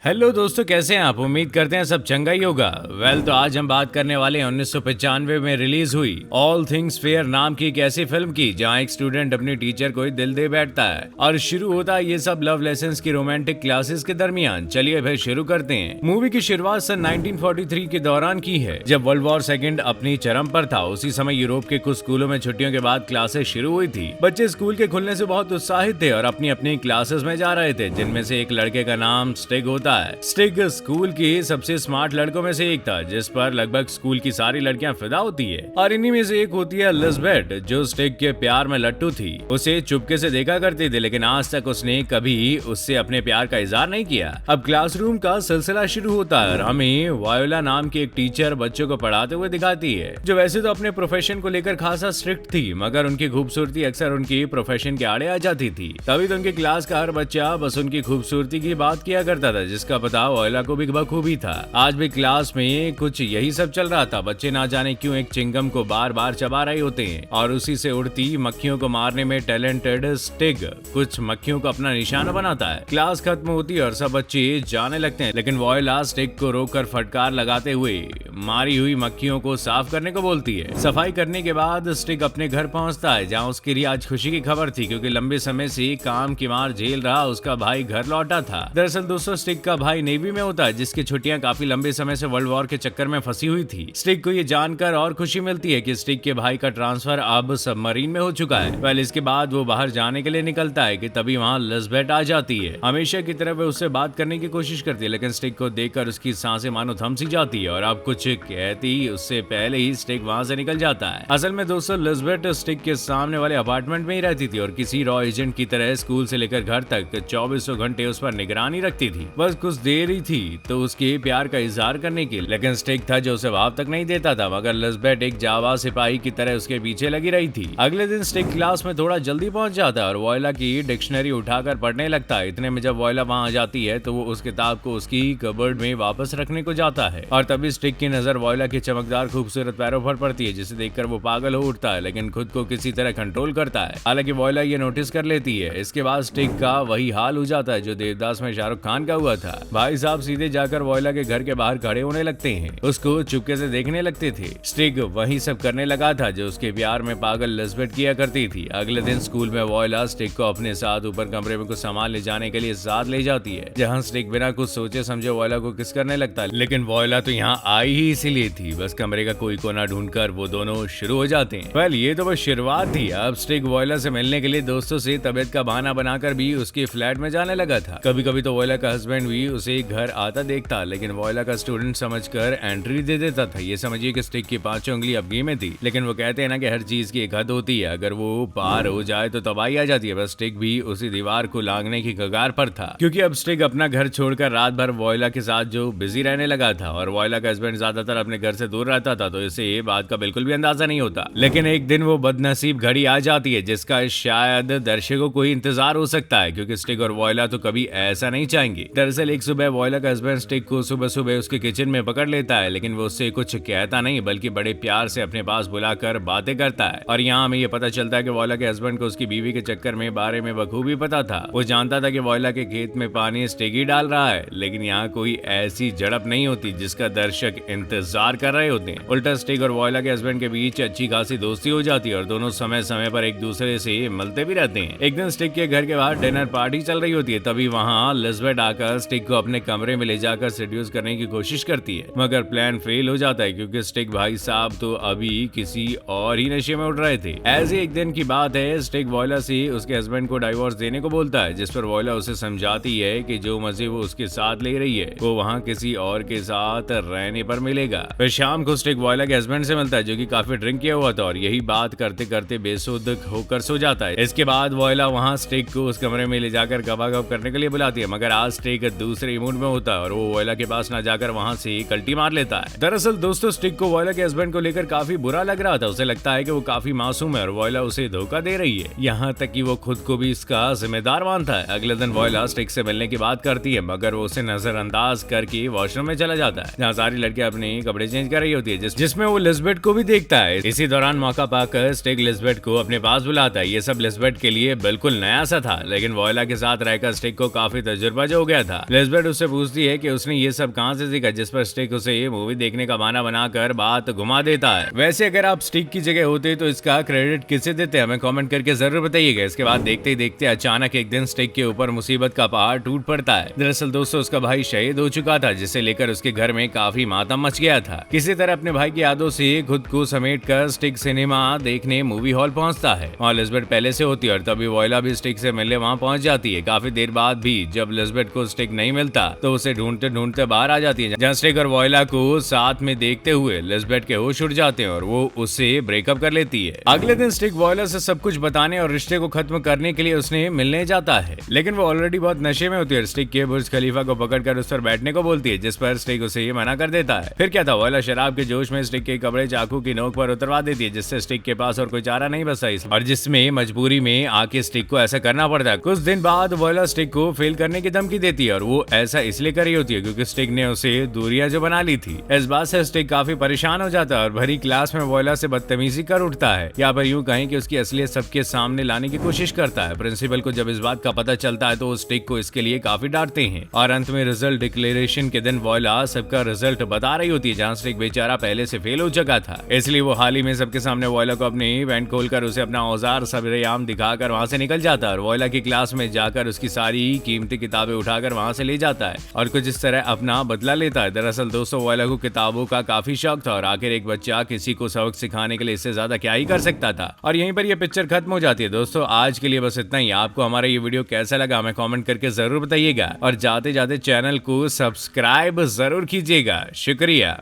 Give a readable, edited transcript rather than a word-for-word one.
Hello दोस्तों, कैसे हैं आप? उम्मीद करते हैं सब चंगा ही होगा। तो आज हम बात करने वाले हैं 1995 में रिलीज हुई ऑल थिंग्स फेयर नाम की एक ऐसी फिल्म की जहां एक स्टूडेंट अपनी टीचर को ही दिल दे बैठता है और शुरू होता है ये सब लव लेसन्स की रोमांटिक क्लासेस के दरमियान। चलिए फिर शुरू करते हैं। मूवी की शुरुआत सन 1943 के दौरान की है, जब वर्ल्ड वॉर सेकेंड अपनी चरम पर था। उसी समय यूरोप के कुछ स्कूलों में छुट्टियों के बाद क्लासेस शुरू हुई थी। बच्चे स्कूल के खुलने से बहुत उत्साहित थे और अपनी अपनी क्लासेस में जा रहे थे, जिनमें से एक लड़के का नाम स्टिग होता है। स्टिग स्कूल के सबसे स्मार्ट लड़कों में से एक था, जिस पर लगभग स्कूल की सारी लड़कियां फिदा होती है। और इन्हीं में से एक होती है लिज़बेथ, जो स्टिग के प्यार में लट्टू थी। उसे चुपके से देखा करती थी, लेकिन आज तक उसने कभी उससे अपने प्यार का इजहार नहीं किया। अब क्लासरूम का सिलसिला शुरू होता है और हमें वायोला नाम की एक टीचर बच्चों को पढ़ाते हुए दिखाती है, जो वैसे तो अपने प्रोफेशन को लेकर खासा स्ट्रिक्ट थी, मगर उनकी खूबसूरती अक्सर उनकी प्रोफेशन के आड़े आ जाती थी। तभी तो उनकी क्लास का हर बच्चा बस उनकी खूबसूरती की बात किया करता था, जिसका पता वायोला को भी बखूबी था। आज भी क्लास में कुछ यही सब चल रहा था। बच्चे ना जाने क्यों एक चिंगम को बार बार चबा रहे होते हैं और उसी से उड़ती मक्खियों को मारने में टैलेंटेड स्टिग कुछ मक्खियों को अपना निशाना बनाता है। क्लास खत्म होती है और सब बच्चे जाने लगते हैं, लेकिन वायोला स्टिग को रोककर फटकार लगाते हुए मारी हुई मक्खियों को साफ करने को बोलती है। सफाई करने के बाद स्टिग अपने घर पहुंचता है, जहां उसके लिए आज खुशी की खबर थी, क्योंकि लंबे समय से काम की मार झेल रहा उसका भाई घर लौटा था। दरअसल दोस्तों, स्टिग का भाई नेवी में होता है, जिसकी छुट्टियां काफी लंबे समय से वर्ल्ड वॉर के चक्कर में फंसी हुई थी। स्टिग को ये जानकर और खुशी मिलती है कि स्टिग के भाई का ट्रांसफर अब सबमरीन में हो चुका है। इसके बाद वो बाहर जाने के लिए निकलता है कि तभी वहाँ लिज़बेथ आ जाती है। हमेशा की तरह वो उससे बात करने की कोशिश करती है, लेकिन स्टिग को देखकर उसकी सांसें मानो थम सी जाती है और अब कुछ कहती उससे पहले ही स्टिग वहाँ से निकल जाता है। असल में दोस्तों, लिज़बेथ स्टिग के सामने वाले अपार्टमेंट में ही रहती थी और किसी रॉ एजेंट की तरह स्कूल से लेकर घर तक 24 घंटे उस पर निगरानी रखती थी। बस कुछ देर ही थी तो उसके प्यार का इजहार करने के, लेकिन स्टिग था जो उसे भाव तक नहीं देता था, मगर लिज़बेथ एक जावा सिपाही की तरह उसके पीछे लगी रही थी। अगले दिन स्टिग क्लास में थोड़ा जल्दी पहुंच जाता है और वायोला की डिक्शनरी उठाकर पढ़ने लगता है। इतने में जब वायोला वहां आ जाती है तो वो उस किताब को उसकी कबर्ड में वापस रखने को जाता है और तभी स्टिग की नजर वायोला के चमकदार खूबसूरत पैरों पर पड़ती है, जिसे देखकर वो पागल हो उठता है, लेकिन खुद को किसी तरह कंट्रोल करता है। हालांकि वायोला ये नोटिस कर लेती है। इसके बाद स्टिग का वही हाल हो जाता है जो देवदास में शाहरुख खान का हुआ था। भाई साहब सीधे जाकर वायोला के घर के बाहर खड़े होने लगते हैं, उसको चुपके से देखने लगते थे। स्टिग वही सब करने लगा था जो उसके प्यार में पागल लिज़बेथ किया करती थी। अगले दिन स्कूल में वायोला स्टिग को अपने साथ ऊपर कमरे में कुछ सामान ले जाने के लिए साथ ले जाती है, जहां स्टिग बिना कुछ सोचे समझे वायोला को किस करने लगता है। लेकिन वायोला तो यहाँ आई ही इसीलिए थी, बस कमरे का कोई कोना ढूंढकर वो दोनों शुरू हो जाते हैं। ये तो बस शुरुआत थी। अब स्टिग वायोला से मिलने के लिए दोस्तों से तबियत का बहाना बनाकर भी उसके फ्लैट में जाने लगा था। कभी कभी तो वायोला का हस्बैंड भी उसे घर आता देखता, लेकिन वायोला का स्टूडेंट समझकर एंट्री दे देता था। ये समझिए कि स्टिग की 5 उंगली अब गेम में थी, लेकिन वो कहते हैं ना कि हर चीज की एक हद होती है, अगर वो पार हो जाए तो तबाही आ जाती है। बस स्टिग भी उसी दीवार को लांघने की कगार पर था, क्योंकि अब स्टिग अपना घर छोड़कर रात भर वायोला के साथ जो बिजी रहने लगा था और वायोला का हस्बैंड ज्यादातर अपने घर से दूर रहता था, तो इसे ये बात का बिल्कुल भी अंदाजा नहीं होता। लेकिन एक दिन वो बदनसीब घड़ी आ जाती है, जिसका शायद दर्शकों को ही इंतजार हो सकता है, क्योंकि स्टिग और वायोला तो कभी ऐसा नहीं चाहेंगे। दरअसल एक सुबह वायोला का हस्बैंड स्टिग को सुबह सुबह उसके किचन में पकड़ लेता है, लेकिन वो उससे कुछ कहता नहीं, बल्कि बड़े प्यार से अपने पास बुलाकर बातें करता है। और यहाँ हमें ये पता चलता है कि वायोला के हस्बैंड को उसकी बीवी के चक्कर में बारे में बखूबी पता था। वो जानता था कि वायोला के खेत में पानी स्टिग ही डाल रहा है, लेकिन यहाँ कोई ऐसी झड़प नहीं होती जिसका दर्शक इंतजार कर रहे होते हैं। उल्टा स्टिग और वायोला के हस्बैंड के बीच अच्छी खासी दोस्ती हो जाती है और दोनों समय समय पर एक दूसरे से मिलते भी रहते हैं। एक दिन स्टिग के घर के बाहर डिनर पार्टी चल रही होती है, तभी वहाँ लिज़बेथ आकर स्टिग को अपने कमरे में ले जाकर सेड्यूस करने की कोशिश करती है, मगर प्लान फेल हो जाता है, क्योंकि स्टिग भाई साहब तो अभी किसी और ही नशे में उठ रहे थे। ऐसे एक दिन की बात है, स्टिग वायोला से उसके हस्बैंड को डाइवोर्स देने को बोलता है, जिस पर वायोला उसे समझाती है कि जो मजे वो उसके साथ ले रही है वो वहाँ किसी और के साथ रहने पर मिलेगा। फिर शाम को स्टिग वायोला के हस्बैंड से मिलता है, जो कि काफी ड्रिंक किया हुआ था, और यही बात करते करते बेसुध होकर सो जाता है। इसके बाद वायोला वहाँ स्टिग को उस कमरे में ले जाकर गपागप करने के लिए बुलाती है, मगर आज स्टिग दूसरे मूड में होता है और वो वायोला के पास ना जाकर वहाँ से कल्टी मार लेता है। दरअसल दोस्तों, स्टिग को वायोला के हस्बैंड को लेकर काफी बुरा लग रहा था। उसे लगता है कि वो काफी मासूम है और वायोला उसे धोखा दे रही है, यहाँ तक कि वो खुद को भी इसका जिम्मेदार मानता है। अगले दिन वायोला स्टिग से मिलने की बात करती है, मगर वो उसे नजरअंदाज करके वॉशरूम में चला जाता है, जहाँ सारी लड़कियां अपने कपड़े चेंज कर रही होती है, जिसमें वो लिज़बेथ को भी देखता है। इसी दौरान मौका पाकर स्टिग लिज़बेथ को अपने पास बुलाता है। ये सब लिज़बेथ के लिए बिल्कुल नया सा था, लेकिन वायोला के साथ रहकर स्टिग को काफी तजुर्बा जो हो गया था। लिज़बेट उससे पूछती है कि उसने ये सब कहाँ से सीखा, जिस पर स्टिक उसे ये मूवी देखने का बहाना बनाकर बात घुमा देता है। वैसे अगर आप स्टिक की जगह होते तो इसका क्रेडिट किसे देते, हमें कमेंट करके जरूर बताइएगा। इसके बाद देखते ही देखते अचानक एक दिन स्टिक के ऊपर मुसीबत का पहाड़ टूट पड़ता है। दरअसल दोस्तों उसका भाई शहीद हो चुका था, जिसे लेकर उसके घर में काफी मातम मच गया था। किसी तरह अपने भाई की यादों से खुद को समेट कर स्टिक सिनेमा देखने मूवी हॉल पहुंचता है। वहाँ लिज़बेट पहले से होती है और तभी वॉयला भी स्टिक से मिलने वहाँ पहुंच जाती है। काफी देर बाद भी जब लिज़बेट को स्टिक नहीं मिलता तो उसे ढूंढते ढूंढते बाहर आ जाती है, जहाँ स्टिक और वॉयला को साथ में देखते हुए लिज़बेट के होश उड़ जाते हैं और वो उससे ब्रेकअप कर लेती है। अगले दिन स्टिक वॉयला से सब कुछ बताने और रिश्ते को खत्म करने के लिए उसने मिलने जाता है, लेकिन वो ऑलरेडी बहुत नशे में होती है। स्टिक के बुर्ज खलीफा को पकड़कर उस पर बैठने को बोलती है, जिस पर स्टिक उसे ये मना कर देता है। फिर क्या था, वॉयला शराब के जोश में स्टिक के कपड़े चाकू की नोक पर उतरवा देती है, जिससे स्टिक के पास और कोई चारा नहीं बचा और जिसमें मजबूरी में आके स्टिक को ऐसा करना पड़ता है। कुछ दिन बाद वॉयला स्टिक को फेल करने की धमकी देती है और वो ऐसा इसलिए कर रही होती है क्योंकि स्टिक ने उसे दूरियां जो बना ली थी। इस बात से स्टिक काफी परेशान हो जाता है और भरी क्लास में वॉयला से बदतमीजी कर उठता है, या पर यूं कहें कि उसकी असलियत सबके सामने लाने की कोशिश करता है। प्रिंसिपल को जब इस बात का पता चलता है तो वो स्टिक को इसके लिए काफी डांटते हैं और अंत में रिजल्ट डिक्लेरेशन के दिन वॉयला सबका रिजल्ट बता रही होती है, जहाँ स्टिक बेचारा पहले से फेल हो चुका था। इसलिए वो हाल ही में सबके सामने वॉयला को अपनी इवेंट खोलकर उसे अपना औजार सबरेआम दिखाकर वहां से निकल जाता है और वॉयला की क्लास में जाकर उसकी सारी कीमती किताबें उठाकर वहां से ले जाता है और कुछ इस तरह अपना बदला लेता है। दरअसल दोस्तों वॉयला को किताबों का काफी शौक था और आखिर एक बच्चा किसी को सबक सिखाने के लिए इससे ज्यादा क्या ही कर सकता था। और यहीं पर यह पिक्चर खत्म हो जाती है। दोस्तों आज के लिए बस इतना ही। आपको हमारा ये वीडियो कैसा लगा हमें कमेंट करके जरूर बताइएगा और जाते जाते चैनल को सब्सक्राइब जरूर कीजिएगा। शुक्रिया।